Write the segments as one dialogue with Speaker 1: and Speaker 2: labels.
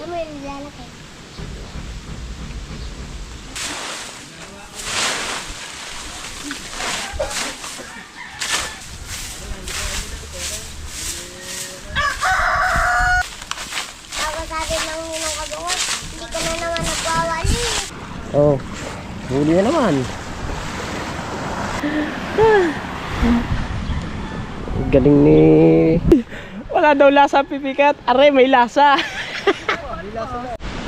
Speaker 1: May lalaki. Ako sabi ng ninong kagawas, hindi ka na naman nagwawali.
Speaker 2: Oh, huli na naman. Galing ni... Wala daw lasa pipikat. Aray, may lasa.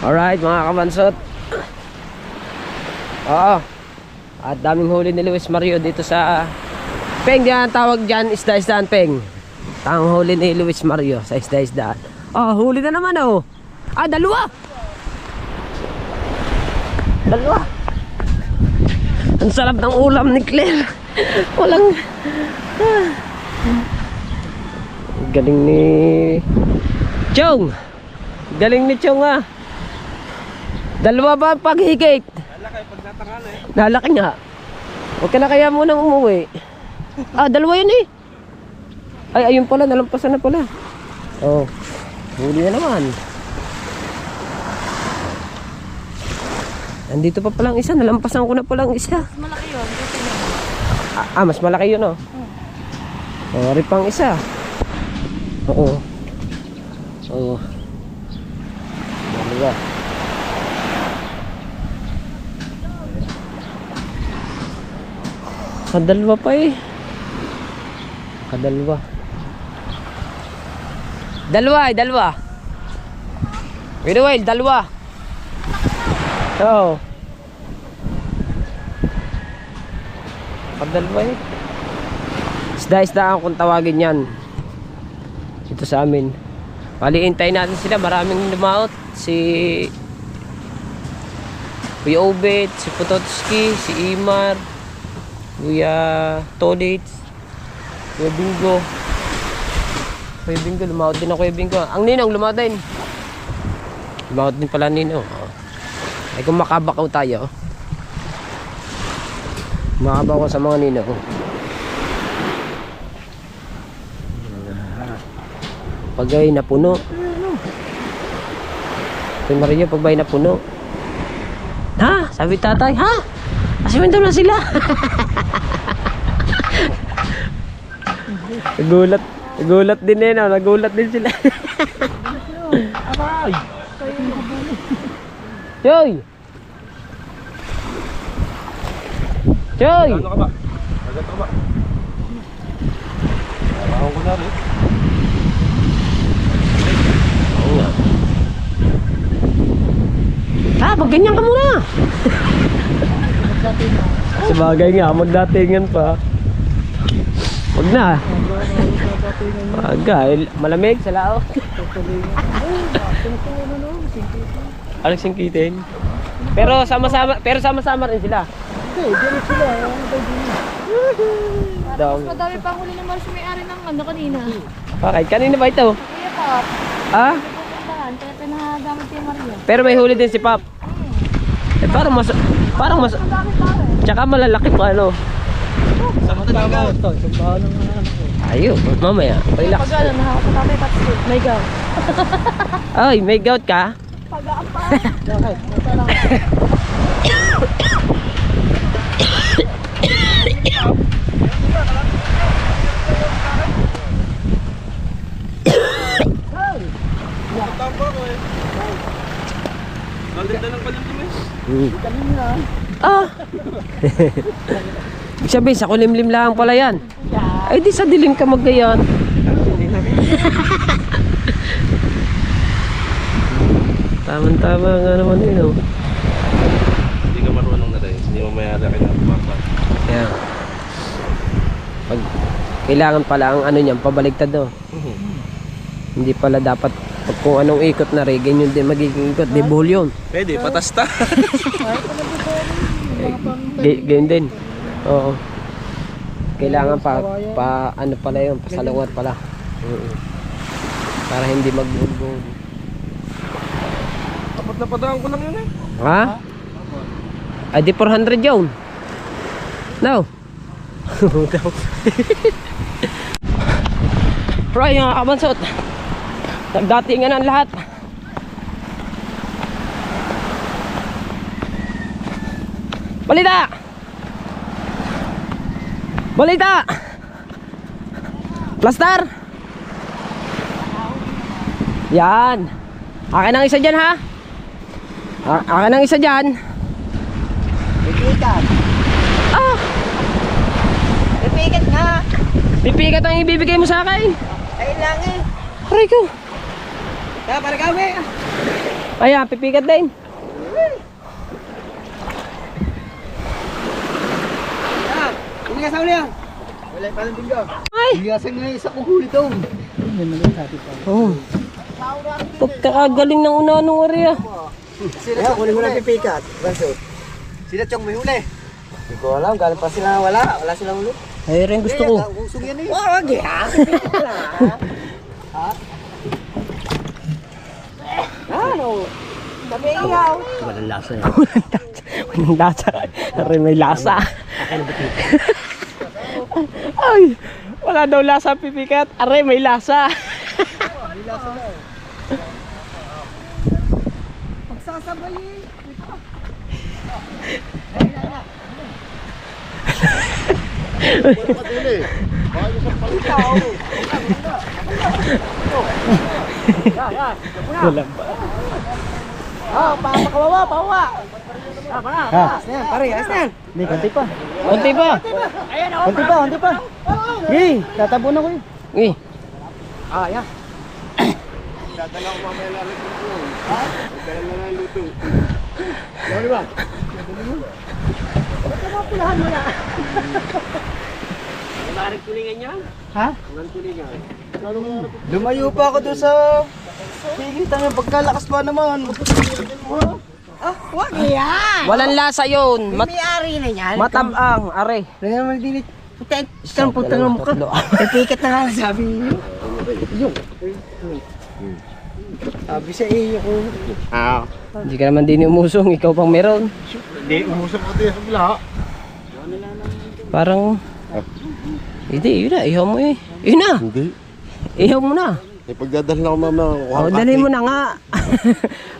Speaker 2: Alright mga kabansot. Oo. At daming huli ni Luis Mario dito sa Peng. Yan tawag dyan, isda-isdaan Peng. Tang huli ni Luis Mario sa isda-isdaan. Oh, huli na naman oh. Ah, dalawa. Dalawa. Ang sarap ng ulam ni Claire. Walang galing ni Chong. Galing ni Chong ah. Dalawa ba ang paghigit?
Speaker 3: Lalaki pag natangal eh.
Speaker 2: Lalaki nga. Huwag ka na kaya munang umuwi. Ah, dalawa yun eh. Ay, ayun pala, nalampasan na pala. Oh, huli na naman. Nandito pa palang isa, nalampasan ko na palang isa.
Speaker 1: Mas malaki yun.
Speaker 2: Mas malaki yun oh. Oh, ripang isa. Oo. Oo. Dalawa. Kadalwa pa eh. Kadalwa. Dalawa. Wait a while, dalawa. Oo. Kadalwa eh. Isda-isdaan kung tawagin yan. Ito sa amin. Paliintay natin sila. Maraming lumaot. Si Kuya Obet, si Pototski, si Imar, Kuya Tolit, Kuya Bingo. Kuya Bingo, lumaot din ako Kuya Bingo. Ang Ninong, lumaot din. Lumaot din pala Ninong. Ay kung makabakaw tayo. Makabakaw sa mga Ninong. Pagay na puno. Kay Maria, pagbay na puno. Ha? Sabi tatay, ha? Asimin daw na sila. Nagulat din eh, no? Nagulat din sila.
Speaker 3: Aray!
Speaker 2: Choy! Choy!
Speaker 3: Ano ka ba? Agad ka ba? Araw ko na rin.
Speaker 2: Oo nga. Ah, ganyan ka muna. Sabagay nga, magdatingan pa. Wag na. Agay, malamig sa lao. Alang singkitin. Pero sama-sama rin sila.
Speaker 3: Okay, ganit sila.
Speaker 2: Dami.
Speaker 1: Madami pang huli ng Marcio may-ari ng ano kanina.
Speaker 2: Okay, kanina ba ito?
Speaker 1: Kuya Pop.
Speaker 2: Ah?
Speaker 1: Pupuntahan, kaya pinagamit kay Maria.
Speaker 2: Pero may huli din si Pop. Eh, parang mas
Speaker 1: Bakit pare?
Speaker 2: tsaka malalaki pa ano.
Speaker 3: Sa matagaw. Sambahan ng mga anak ko.
Speaker 2: Ayun, mamaya. Relax.
Speaker 1: Pag ano, nakakatapay patsi. May gaw.
Speaker 2: Ay, may gout ka?
Speaker 1: Pagaan pa.
Speaker 3: Bakit? Masarap. Maganda ng palimlimis.
Speaker 2: Ah! Ibig sabihin, sa kulimlim lang pala yan. Ay, di sa dilim ka maggayan. Tama-tama nga naman yun, oh.
Speaker 3: Hindi ka marunong na rin. Hindi mo mayari ka na pumapa.
Speaker 2: Kaya, pag kailangan pala ang ano niyan, pabaligtad, oh. Hindi pala dapat, pag kung anong ikot na rin, ganyan din magiging ikot. Di buhol yun.
Speaker 3: Pwede, patasta.
Speaker 2: Ganyan din. Oo. Kailangan pa ano pala yun, pasalungat pala. Para hindi magbuhol-buhol.
Speaker 3: Apat na padaan ko lang yun eh.
Speaker 2: Ha? Ay di 400 yun. No. Right, mga kabansot. Nagdatingan ang lahat. Balita! Balita! Plaster! Yan! Akin ang isa dyan ha! Akin ang isa dyan!
Speaker 4: Pipikat.
Speaker 2: Ah!
Speaker 4: Pipikat nga.
Speaker 2: Pipikat ang ibibigay mo sa akin!
Speaker 4: Ay lang eh.
Speaker 2: Aray ko!
Speaker 4: Kaya para kami.
Speaker 2: Ayan, pipikat din!
Speaker 4: Hindi ka sa uli yan. Wala pa ng binggo.
Speaker 2: Ay!
Speaker 4: Hindi ka sa nga isa kong huli doon.
Speaker 2: Oh. Pagkakagaling ng una nung area.
Speaker 4: Sila chong huli na pipikat. Baso. Sila chong may huli. Hindi ko alam. Galing pa sila wala. Wala silang huli.
Speaker 2: Ay rin gusto ko.
Speaker 4: Usog yan eh. Wag yan. Ha? Ano? Sabi ikaw.
Speaker 2: Walang lasa yan. Walang lasa. Aray may lasa. Ay! Wala daw lasa pipikat. Aray may lasa.
Speaker 4: May lasa na. Magsasabay eh.
Speaker 2: Wala ba?
Speaker 4: Pakawawa, pawawa. Ayos na yan, pare, ayos na yan.
Speaker 2: Hindi, konti pa. Konti pa.
Speaker 4: Konti pa, konti pa.
Speaker 2: Eh, tatabo na ko yun. Eh.
Speaker 4: Yan.
Speaker 3: Dadala ko mamaya lalit ng buwan. Dadala na ng luto. Ano ba?
Speaker 4: Pulahan mo na.
Speaker 2: Maring tulingan niya?
Speaker 4: Ha?
Speaker 3: Walang tulingan.
Speaker 4: Lumayo pa ako doon sa pilitan ng pagkalakas pa naman. Wag yan.
Speaker 2: Walang lasa yun.
Speaker 4: May-ari na yan.
Speaker 2: Matabang, are.
Speaker 4: Kaya naman dinit. Isang putang ng mukha. Pipikat na nga sabi niyo. Sabi sa iyo ko.
Speaker 2: Hindi ka naman din umusong, ikaw pang meron.
Speaker 3: Hindi, umusap ko tayo sa bila.
Speaker 2: Parang... Hindi, yun na, ihaw mo eh. Yun na,
Speaker 3: Hindi.
Speaker 2: ihaw mo na.
Speaker 3: Eh, pagdadala na ako mamaya.
Speaker 2: Oh, dalhin mo na nga.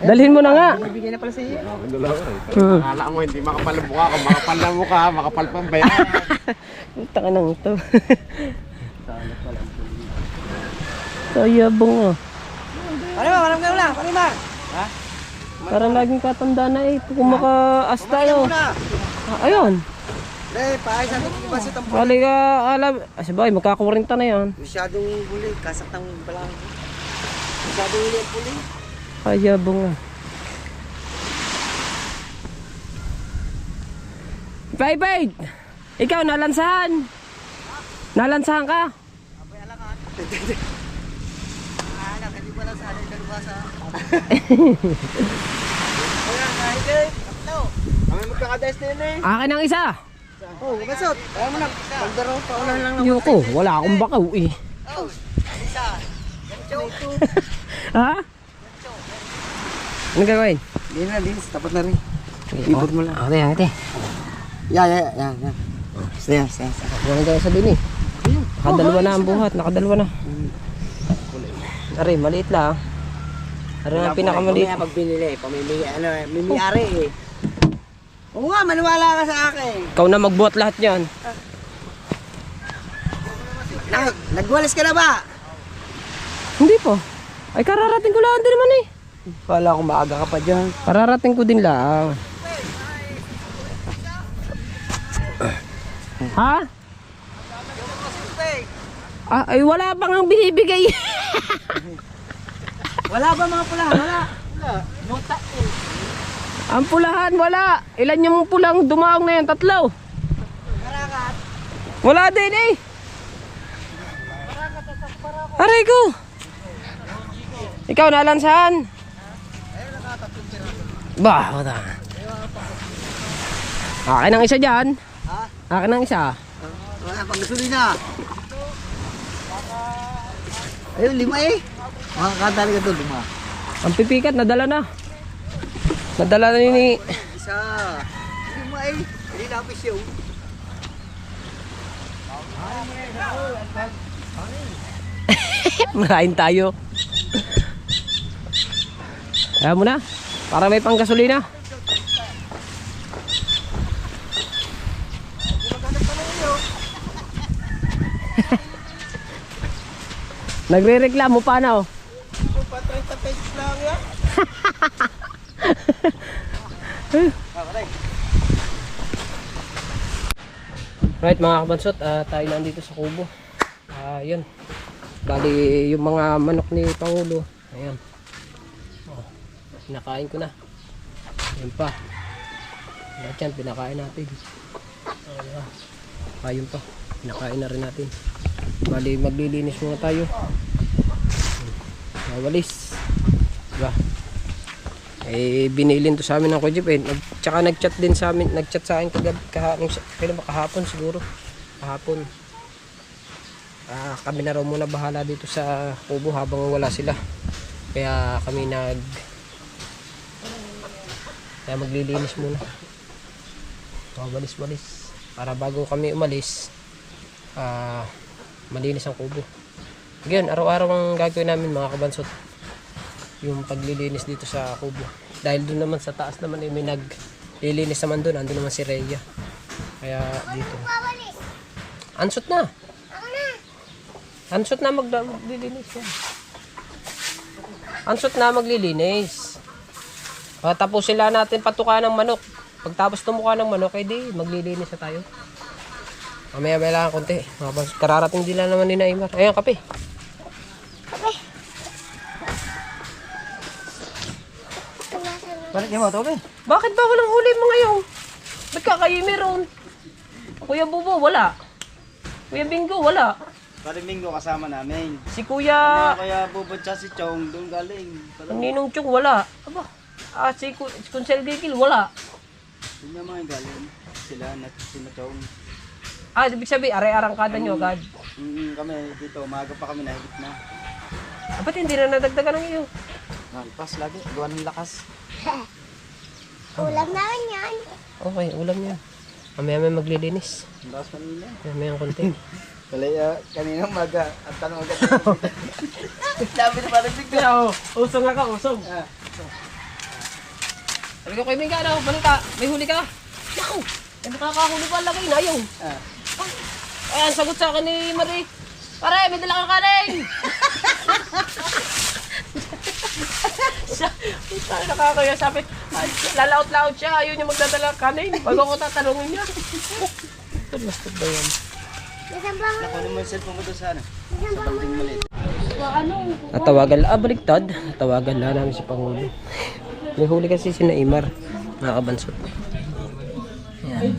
Speaker 2: Dalhin mo na nga.
Speaker 4: Bibigyan na pala sa iyo.
Speaker 3: Akala mo hindi makapal ang mukha ka, makapal na mukha, makapal pang bayan.
Speaker 2: Taka nang ito. Sayabong ah.
Speaker 4: Pare ba, maram ka lang, pare ba? Ha?
Speaker 2: Parang laging katanda na eh. Kung maka-asta yun.
Speaker 4: Muna.
Speaker 2: Ayun.
Speaker 4: Eh, pahay sa akin, iba sa tampo.
Speaker 2: Bali ka, alam. Sabay, magkakawarinta na yan.
Speaker 4: Masyadong huli, kasaktang balang. Masyadong huli ang huli.
Speaker 2: Sayabong ah. Paipay! Ikaw, nalansahan. Nalansahan ka.
Speaker 4: Anak, hindi pala sa akin kalubasa. Ayan, kahit eh. Kami magkakadayas na yun eh.
Speaker 2: Akin ang isa.
Speaker 4: Oh, basot. Kaya mo na. Pagdaro, paunahan lang naman.
Speaker 2: Yoko, wala akong bakaw eh.
Speaker 4: Oh, isa. Gancho.
Speaker 2: Ha? Ano gagawin?
Speaker 4: Hindi na, hindi. Tapat na rin. Ibot mo lang.
Speaker 2: Ate, ate.
Speaker 4: Yan. Saya.
Speaker 2: Huwag tayo sa din eh. Nakadalawa na ang buhat, nakadalawa na. Ari, maliit lang. Ari ang pinakamaliit.
Speaker 4: Pag binili, mimiyari eh. Oo nga, maniwala ka sa akin.
Speaker 2: Ikaw na magbuhat lahat yan.
Speaker 4: Nagwalis ka na ba?
Speaker 2: Hindi po. Ay, kararating ko lang din naman eh.
Speaker 4: Kala ko maaga ka pa dyan.
Speaker 2: Kararating ko din lang. Ha? Ay, wala pang ang binibigay.
Speaker 4: Wala ba mga pulahan? Wala. Muta eh.
Speaker 2: Ang pulahan, wala. Ilan yung pulang dumaong na yan? 3.
Speaker 4: Karakat.
Speaker 2: Wala din eh. Aray ko. Ikaw nalansahan. Bah, wala. Akin ang isa dyan.
Speaker 4: Ha?
Speaker 2: Akin ang isa.
Speaker 4: Wala pang gasolina. Ayun, 5 eh. Makakatali ka doon, 5.
Speaker 2: Ang pipikat, nadala na. Nadala na ni...
Speaker 4: Isa. 5 eh. Hindi napis yun.
Speaker 2: Marahin tayo. Kaya mo na. Para may panggasolina. Nagre-reklamo pa na oh.
Speaker 3: Patay tapay lang yan.
Speaker 2: Right mga kabansot, tayo nandito sa kubo. Yun. Bali yung mga manok ni Pangulo. Ayan. Pinakain ko na. Yun pa. Lahat yan, pinakain natin. Ayun pa. Pinakain na rin natin. Bali maglilinis muna tayo. Walis. Diba? Binilin to sa amin ng Kujip tsaka nag-chat din sa amin, nag-chat sa akin kahapon siguro. Kahapon. Kami na raw muna bahala dito sa kubo habang wala sila. Kaya kami maglilinis muna. Walis-walis. Para bago kami umalis, malinis ang kubo. Ngayon, araw-araw ang gagawin namin mga kabansot. Yung paglilinis dito sa kubo. Dahil doon naman sa taas naman may naglilinis naman doon. Andun naman si Rhea. Kaya dito. Ansot na. Ansot na maglilinis yan. Ansot na maglilinis. Tapos sila natin patuka ng manok. Pagtapos tumuka ng manok, di maglilinis na tayo. Mamaya lang konti. Kararating din lang naman ni Naimar. Ayan, kape.
Speaker 4: Balik niyo mo, Tobe.
Speaker 2: Bakit ba walang huli mo ngayon? Ba't ka kayo meron? Kuya Bubo, wala. Kuya Bingo, wala.
Speaker 3: Pariminggo kasama namin.
Speaker 2: Si Kuya...
Speaker 3: Kaya bubod siya si Chong, doon galing.
Speaker 2: Ang Ninong Chong, wala. Aba, si Kunsel Gigil, wala.
Speaker 3: Doon niya mga galing. Sila, sila Chong.
Speaker 2: Ibig sabihin, are-arangkada nyo agad.
Speaker 3: Kami dito, umaga pa kami nahigit na.
Speaker 2: Ba't hindi na nadagdagan ng iyo?
Speaker 3: Nalipas lagi, gawa ng lakas.
Speaker 1: Ulam namin yan.
Speaker 2: Okay, ulam yan. Mamaya may maglilinis.
Speaker 3: Ang lakas kanina.
Speaker 2: Mamaya ang konti.
Speaker 3: Kalaya, kanina umaga, at tanong agad. Sabi na parang bigla.
Speaker 2: Usong nga ka, usong. Sabi ko kay Minga, balik ka, may huli ka. Naku, nakakahuli pa lagay na yung. Ayan, sagot sa akin ni Marie. Pare, may dala kang kanin. Nakakaya, sabi, lalaot-laot siya, ayaw niya magdadala ng kanin. Bago ko tatanungin niya. Basta ba yan?
Speaker 3: Naku naman cellphone ko doon sa ano. Sa banding maliit.
Speaker 2: Natawagan, baliktad. Natawagan na namin si Pangulo. May huli kasi si Naimar, mga kabansot. Yan.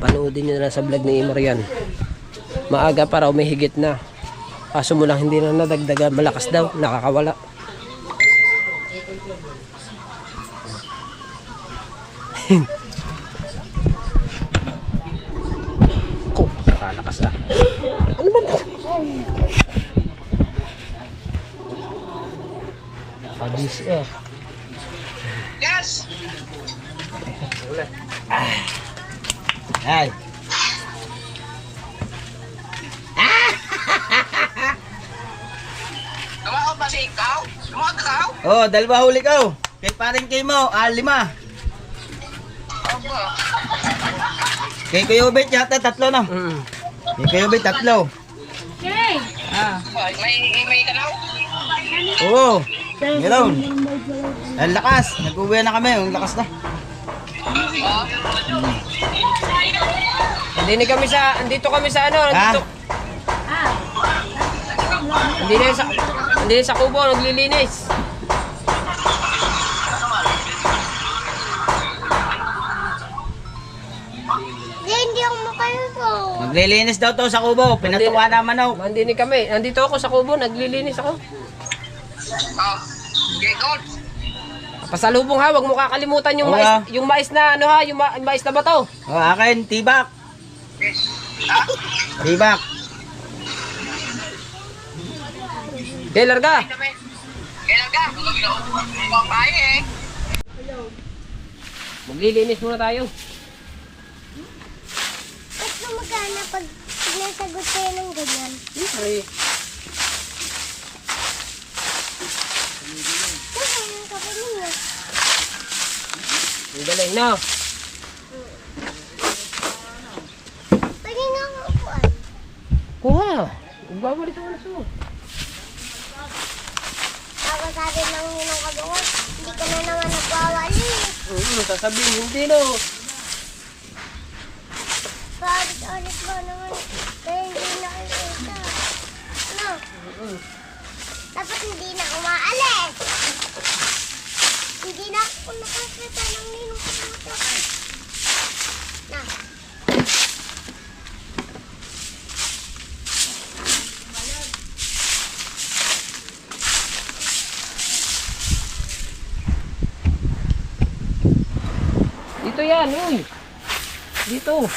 Speaker 2: Panoodin nyo na sa vlog ni Imar yan. Maaga para umihigit na. Kaso mo lang hindi na nadagdagan. Malakas daw, nakakawala. Nakalakas ah. Ano ba? Abis eh.
Speaker 5: Yes!
Speaker 4: Ay.
Speaker 5: Tumakot ba si ikaw? Tumakot ka ikaw?
Speaker 4: Oh, dalawa huli ko. Kay paring kay mo, 5.
Speaker 5: Opo.
Speaker 4: Kay Kuya Ubit yata 3 na. Kay Kuya Ubit 3.
Speaker 5: May kanaw?
Speaker 4: Oo. Meron. Ang lakas. Nag-uwi na kami. Ang lakas na.
Speaker 2: Andito kami sa ano, andito. Hindi sa kubo, naglilinis.
Speaker 1: Hindi ako makaluto.
Speaker 4: Maglilinis daw to sa kubo. Pinatuwa na manok.
Speaker 2: Nandini kami. Nandito ako sa kubo, naglilinis ako.
Speaker 5: Okay, God.
Speaker 2: Pasalubong ha, wag mo kakalimutan yung
Speaker 4: Oo,
Speaker 2: mais, yung mais na ano ha, yung mais na bato.
Speaker 4: Oh, akin, tibak. Tibak.
Speaker 2: Okay, larga.
Speaker 5: Kailan ka? Babae eh.
Speaker 2: Maglilinis muna tayo.
Speaker 1: Ba't lumagana pag nasagot kayo ng ganyan?
Speaker 2: Ay,
Speaker 1: Kasi ang kapal niya.
Speaker 2: ang galing na.
Speaker 1: Pwede nga ako upuan.
Speaker 2: Kuha. Babalik ako na sumo.
Speaker 1: sabi ng ninong kabungot, hindi ka na naman nagwawali.
Speaker 2: Sasabihin, hindi no.
Speaker 1: Paulit-ulit mo naman, kaya hindi na kita. Ano? Dapat hindi na umaalis. Hindi na ako nakakita ng ninong kabungot. Na.
Speaker 2: Dito yan, uy. Dito.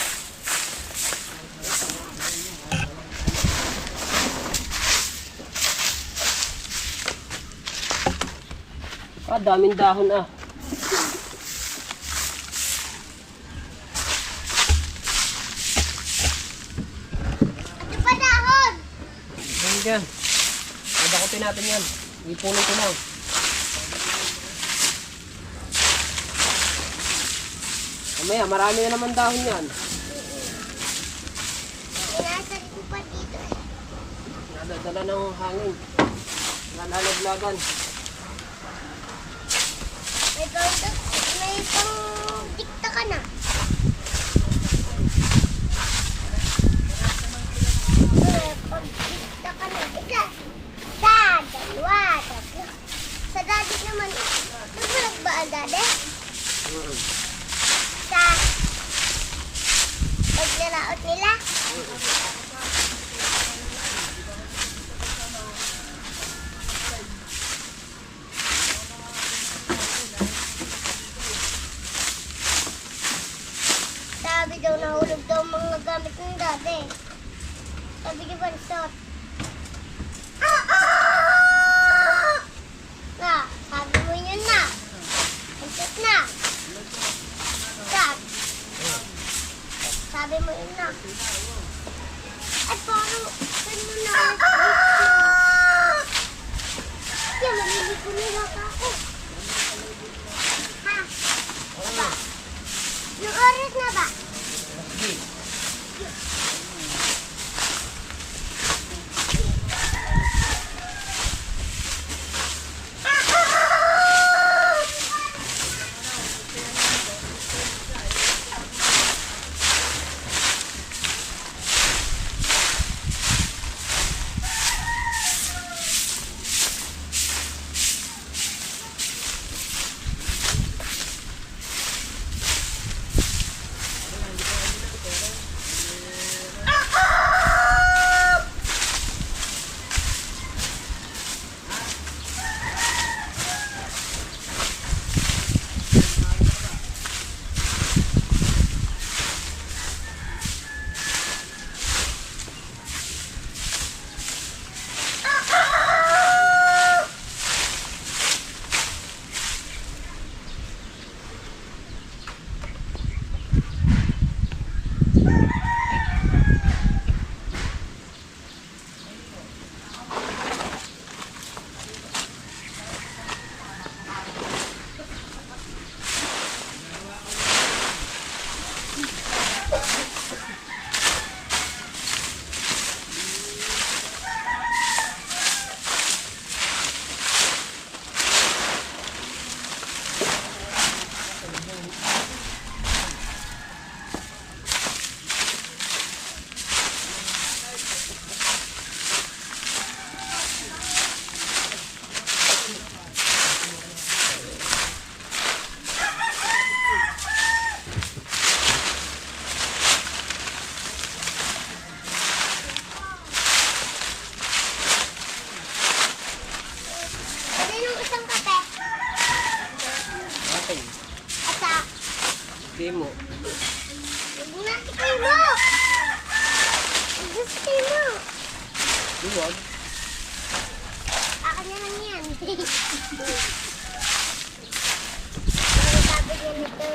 Speaker 2: Daming dahon ah.
Speaker 1: Ito pa dahon.
Speaker 2: Yan dyan. Dakotin natin yan. Ipunin ko lang. Mamaya, marami na naman dahon yan.
Speaker 1: Inasan ko pa dito eh.
Speaker 2: Nadadala ng hangin. Nalalaglagan.
Speaker 1: May pang dikta ka na. May pang dikta ka na. Isa, dalawa, tatlo. Sa daddy naman, nagbalag ba ang daddy? Sa paglalaot nila? Sabi daw nahulog daw mga gamit ng dati. Sabi ni Bansot. Na, sabi mo yun na. Bansot na. Sabi mo yun na. Ay, parang, saan mo na yan, maliligo nila ako. Ha? Ba? Yung oras na ba?
Speaker 2: Hindi mo.
Speaker 1: Ginastikay mo! Ginastikay mo!
Speaker 2: Duwag.
Speaker 1: Akin na lang yan. Sabi niya nito,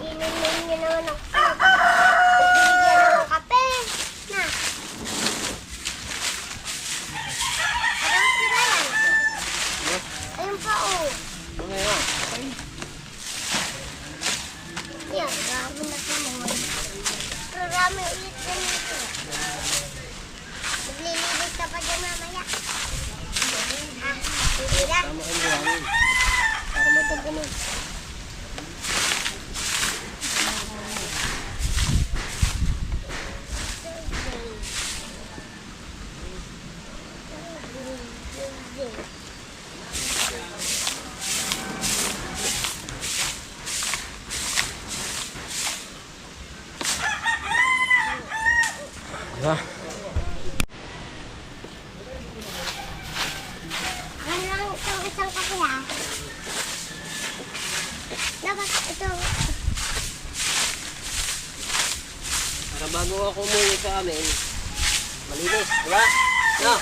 Speaker 1: inumin niya naman ako. Bibigyan ng kape. Na. Parang sila yan. Ayun pa oh.
Speaker 2: Mamaya.
Speaker 1: Yan, rami na sa mga. Pero rami ulit na nito. Maglililis ka pa dyan mamaya. Ha? Hindi na. ganun.
Speaker 2: Diba?
Speaker 1: Ano lang itong isang kape ha? Dapat ito.
Speaker 2: Para bago ako umuwi sa amin, malinis, diba? No?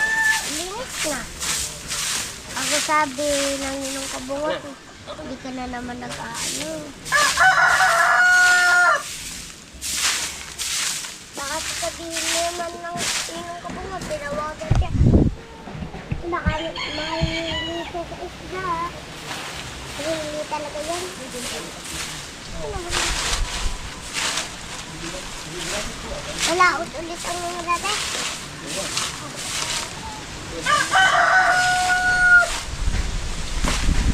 Speaker 1: Linis na. Ako sabi ng ninong kabungot, hindi ka na naman nag-ano. Bakit sabihin naman ng ninong kabungot, tinawagan siya. Baka mahihili siya sa isda. Mahihili talaga yan. Wala ulit ang mga dati.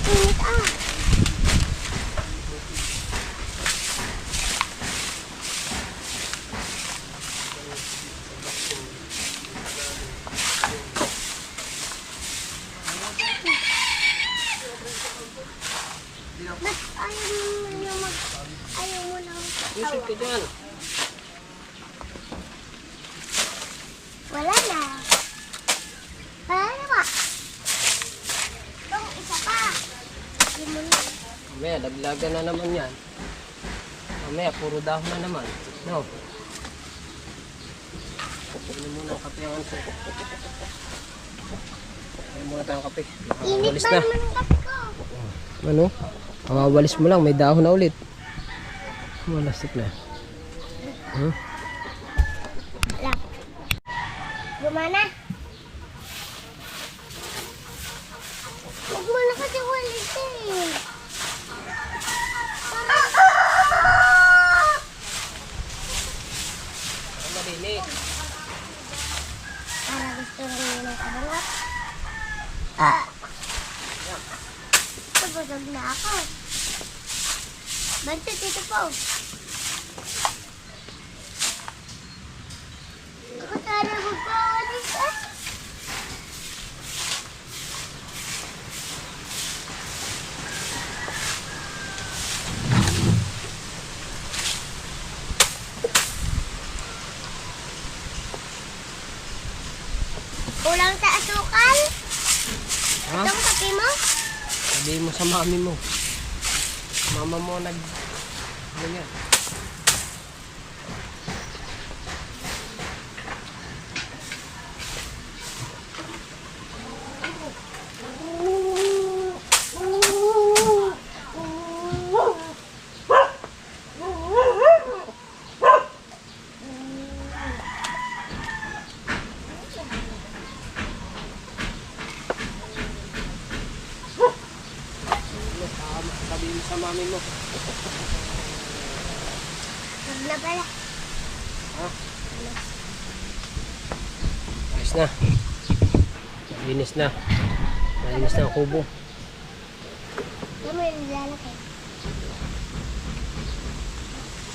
Speaker 1: Init ah. Ba't ayaw mo lang
Speaker 2: Isip ka dyan.
Speaker 1: Wala na. Wala na ba? Itong isa pa. Hindi mo na.
Speaker 2: Mamaya, daglagan na naman yan. Mamaya, puro dahon na naman. No? Pili muna ang kape ang anso. Pili muna tayong kape.
Speaker 1: Init
Speaker 2: Walis
Speaker 1: pa
Speaker 2: na.
Speaker 1: naman ang kape ko.
Speaker 2: Ano? Kawawalis mo lang, may dahon na ulit. Malastik na. Huh?
Speaker 1: Wala. Gumana. Huwag mo na kasi walis eh.
Speaker 2: Malinis.
Speaker 1: Para gusto rin yun ng kabangat. Nabusog na ako. Bantot ito po. Ako sana magpawalis ah. Kulang sa asukal?
Speaker 2: Ha?
Speaker 1: Itong kape mo?
Speaker 2: Sabihin mo sa mami mo. Mama mo ano yan? Sabihin mo sa mami mo.
Speaker 1: Huwag na pala.
Speaker 2: Ha? Ayos na. Malinis na. Malinis na ang kubo.
Speaker 1: Ito mo yung lalaki.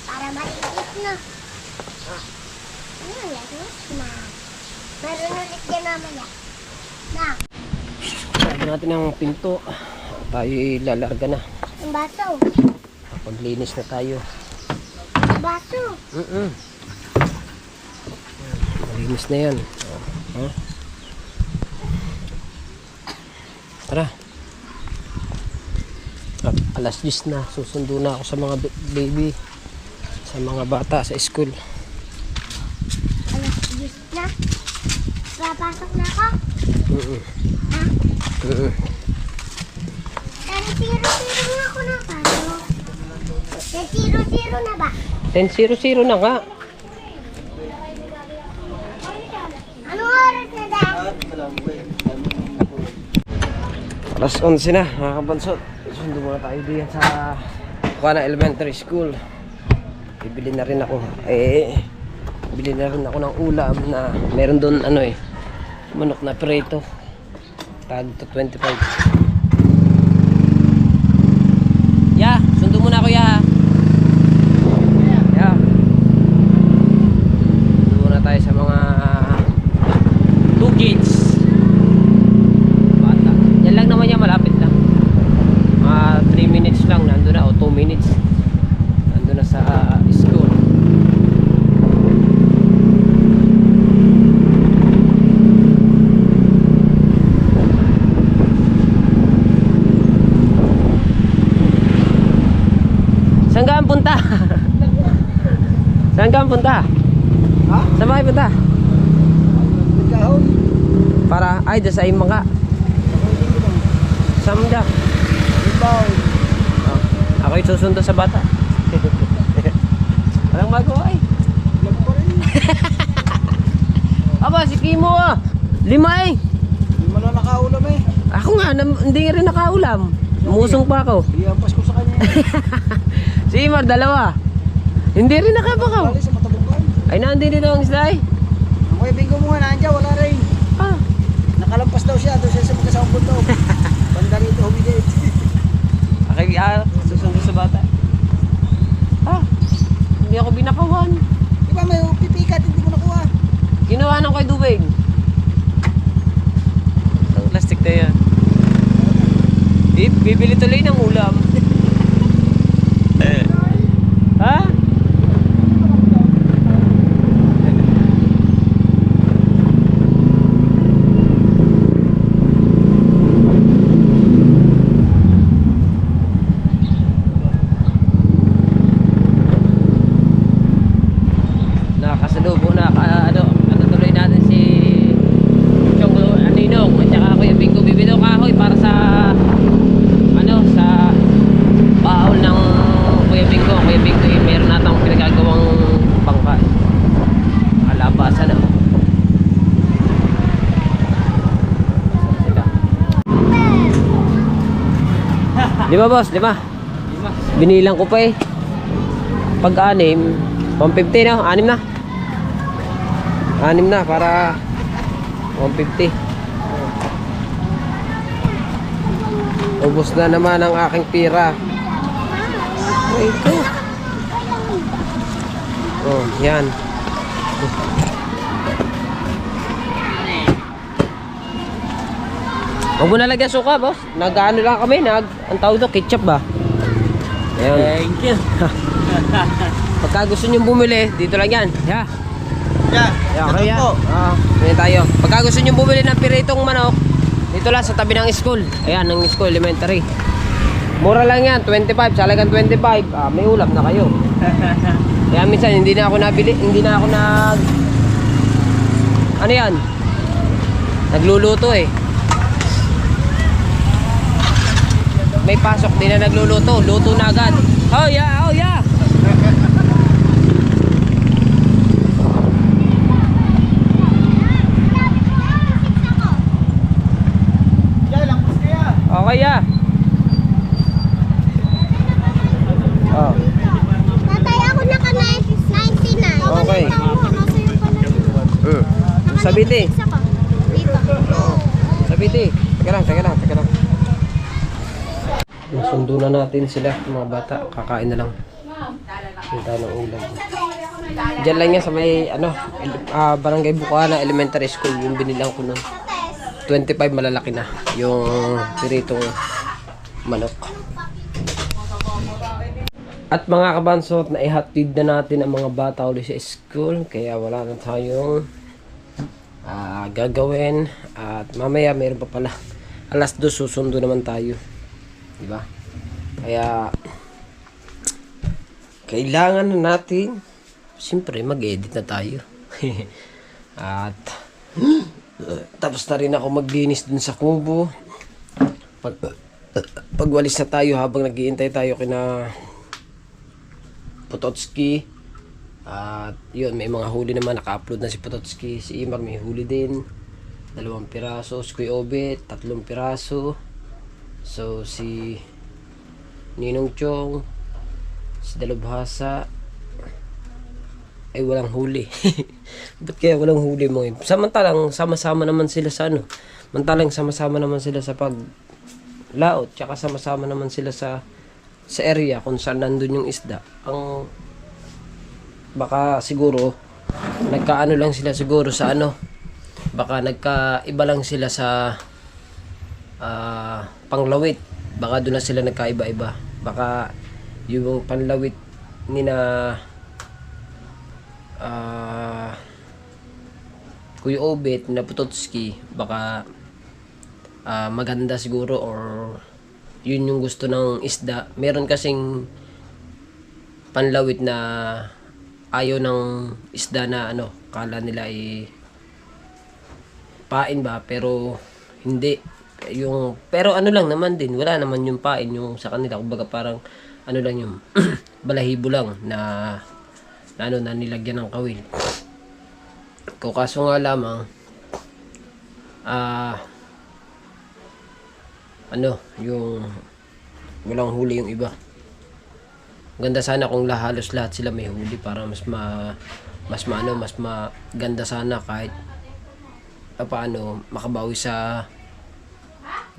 Speaker 1: Para maliit na. Ano yan? Na. Meron ulit yan mamaya. Na.
Speaker 2: Sabi natin ang pinto. Tayo lalarga na.
Speaker 1: Ang baso.
Speaker 2: Paglinis na tayo.
Speaker 1: Ang baso.
Speaker 2: Malinis na yan. Oh. Tara. At alas 10 na. Susundo na ako sa mga baby. Sa mga bata sa school.
Speaker 1: Alas 10 na. Papasok na ako. Ha? Dahil 0-0 na ako na pasok. Dahil 0-0 na ba?
Speaker 2: 10:00 na nga.
Speaker 1: Anong oras na dahil?
Speaker 2: Alas 11 na, mga kabansot. Sundo muna tayo diyan sa Kuana Elementary School. Bibili na rin ako. Bili na rin ako ng ulam na meron doon manok na prito. Tag to 25. 3 minutes lang nandun na, o 2 minutes nandun na sa school. Saan ka ang punta? Saan ka ang punta?
Speaker 4: Ha?
Speaker 2: Saan ba kayo punta?
Speaker 4: Nagkahon.
Speaker 2: Para, ay, da sa imang ka. Saan mo da?
Speaker 4: Rebound.
Speaker 2: Oh, ako yung susundo sa bata. Walang magawa ay.
Speaker 4: Vlog pa rin.
Speaker 2: Aba, si Kimo ah. 5 eh.
Speaker 4: Hindi mo na nakaulam eh.
Speaker 2: Ako nga, hindi rin nakaulam. Musong pa ako.
Speaker 4: Iampas ko sa kanya.
Speaker 2: Si Imar, 2. Hindi rin nakabakaw.
Speaker 4: Bali sa Matabungkan.
Speaker 2: Ay, nandito din ang isda eh.
Speaker 4: Ang kuya Bingo mo nga nandiyan, wala rin.
Speaker 2: Ah,
Speaker 4: Nakalampas daw siya sa magkasamang bundok. Banda rito humigit.
Speaker 2: susundo sa bata. Ah, hindi ako binakawan.
Speaker 4: Di ba may pipikat, hindi mo nakuha?
Speaker 2: Ginawa ng kay Dubig. Ang plastic na yan. Bibili tuloy ng ulam. Ha? Nakasalubong na ano tuloy natin si Chong Aninong at saka Kuya Bingo bibitaw kahoy para sa sa bahaw ng Kuya Bingo. Kuya Bingo meron natang pinagagawang bangka. Alabasan na. Lima boss, 5. Binilang ko pa eh. Pag 6, 150 na, 6 na. 6 na para 150. Ubos na naman ang aking pira. Ay, ito. Oh, yan. Huwag mo nalagyan suka, boss. Nag-ano lang kami, ang tawag doon, ketchup ba? Ayan.
Speaker 4: Thank you.
Speaker 2: Pagka gusto nyo bumili, dito lang yan. Yeah.
Speaker 4: Yan.
Speaker 2: Yeah, okay yan. Ganyan tayo. Pagka gusto nyo bumili ng piritong manok, dito lang sa tabi ng school. Ayan, ng school elementary. Mura lang yan, 25. Salagang 25. May ulam na kayo. Kaya minsan hindi na ako nabili, hindi na ako ano yan? Nagluluto eh. May pasok, di na nagluluto. Luto na agad. Oh yeah, oh yeah. Okay ya. Oh.
Speaker 1: Tatay, ako naka-99.
Speaker 2: Okay. Sabiti.
Speaker 1: Dito.
Speaker 2: Sabiti. Teka lang. Sundo na natin sila, mga bata. Kakain na lang. Punta ng ulam. Diyan lang yan sa may, Barangay Bukana Elementary School. Yung binilang ko nun. 25 malalaki na. Yung piritong manok. At mga kabansot, naihatid na natin ang mga bata ulit sa school. Kaya wala na tayong gagawin. At mamaya mayroon pa pala. Alas 2 susundo naman tayo. Diba? Kaya kailangan na natin siyempre mag-edit na tayo. At tapos na rin ako maglinis dun sa kubo. Pagwalis na tayo habang nag-iintay tayo kina Pototski. At yun, may mga huli naman. Naka-upload na si Pototski. Si Imar may huli din. 2 piraso. Si Kuya Obet 3 piraso. So si Ninong Chong, si Dalubhasa ay walang huli. Ba't kaya walang huli mo? Samantalang sama-sama naman sila sa sama-sama naman sila sa paglaot, tsaka sama-sama naman sila sa area kung saan nandun yung isda. Ang baka siguro nagkaano lang sila siguro sa baka nagkaiba lang sila sa panglawit baka doon na sila nagkaiba-iba. Baka yung panlawit ni na Kuya Obet na Putotski, baka maganda siguro or yun yung gusto ng isda. Meron kasing panlawit na ayaw ng isda na ano, kala nila ay pain ba, pero hindi. Pero ano lang naman din, wala naman yung pain yung sa kanila. Kumbaga parang ano lang yung balahibo lang na ano, na nilagyan ng kawil. Kung kaso nga lamang ano, yung walang huli yung iba. Ganda sana kung halos lahat sila may huli para mas maganda sana, kahit paano makabawi sa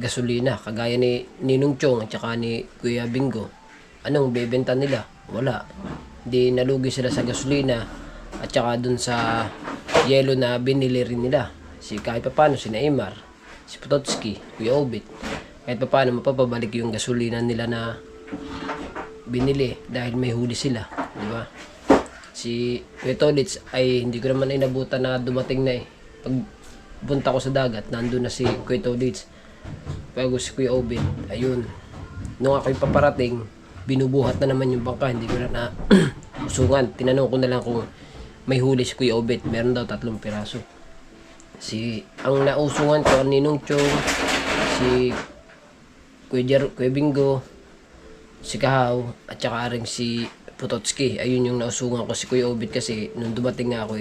Speaker 2: gasolina. Kagaya ni Ninong Chong at saka ni Kuya Bingo, anong bebenta nila? Wala. Di nalugi sila sa gasolina at saka dun sa yelo na binili rin nila. Kahit paano si Neymar, si Putotski, Kuya Obet, kahit paano mapapabalik yung gasolina nila na binili dahil may huli sila, di ba? Si Kuya Tolits ay hindi ko naman inabutan na dumating na eh. Pag punta ko sa dagat, nandun na si Kuya Tolits. Bago si Kuya Obet, ayun. Nung ako'y paparating, binubuhat na naman yung bangka, hindi ko na usungan. Tinanong ko na lang kung may huli si Kuya Obet. Meron daw 3 piraso. Ang nausungan ko, Ninong Chong, si Kuya Bingo, si Kahaw, at saka rin si Putotski. Ayun yung nausungan ko si Kuya Obet kasi nung dumating nga ako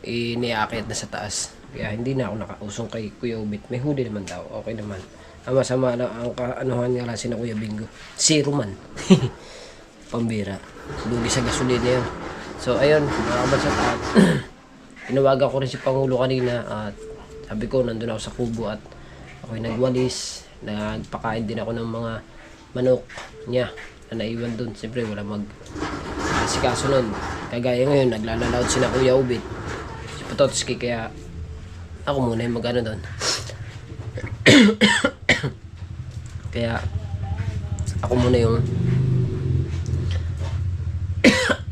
Speaker 2: iniakit na sa taas. Kaya hindi na ako nakausong kay Kuya Obet. May huli naman daw. Okay naman. Ang masama lang ang kaanuhan nga lang si na Kuya Bingo. Zero man. Pambira. Lugi sa gasolina yun. So ayun, mga kabansat, at tinawagan ko rin si Pangulo kanina at sabi ko nandun ako sa kubo at ako'y nagwalis. Nagpakain din ako ng mga manok niya na naiwan dun. Siyempre wala sikaso nun. Kagaya ngayon naglalalaot si na Kuya Obet, si Putotski, kaya ako muna yung magano doon. Kaya ako muna yung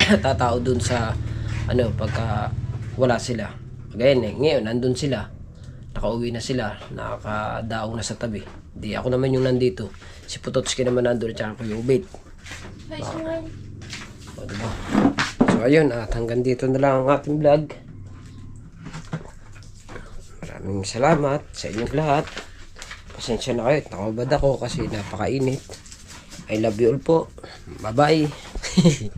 Speaker 2: tatao dun sa ano pagka wala sila. Kagaya ngayon nandun sila, nakauwi na sila, nakakadaong na sa tabi. Di ako naman yung nandito. Si Putotski naman nandun at saka Kuya Obet. O, diba? So ayun, at hanggang dito na lang ang ating vlog. Maraming salamat sa inyong lahat. Pasensya na kayo, nakabad ako kasi napakainit. I love you all po. Bye bye.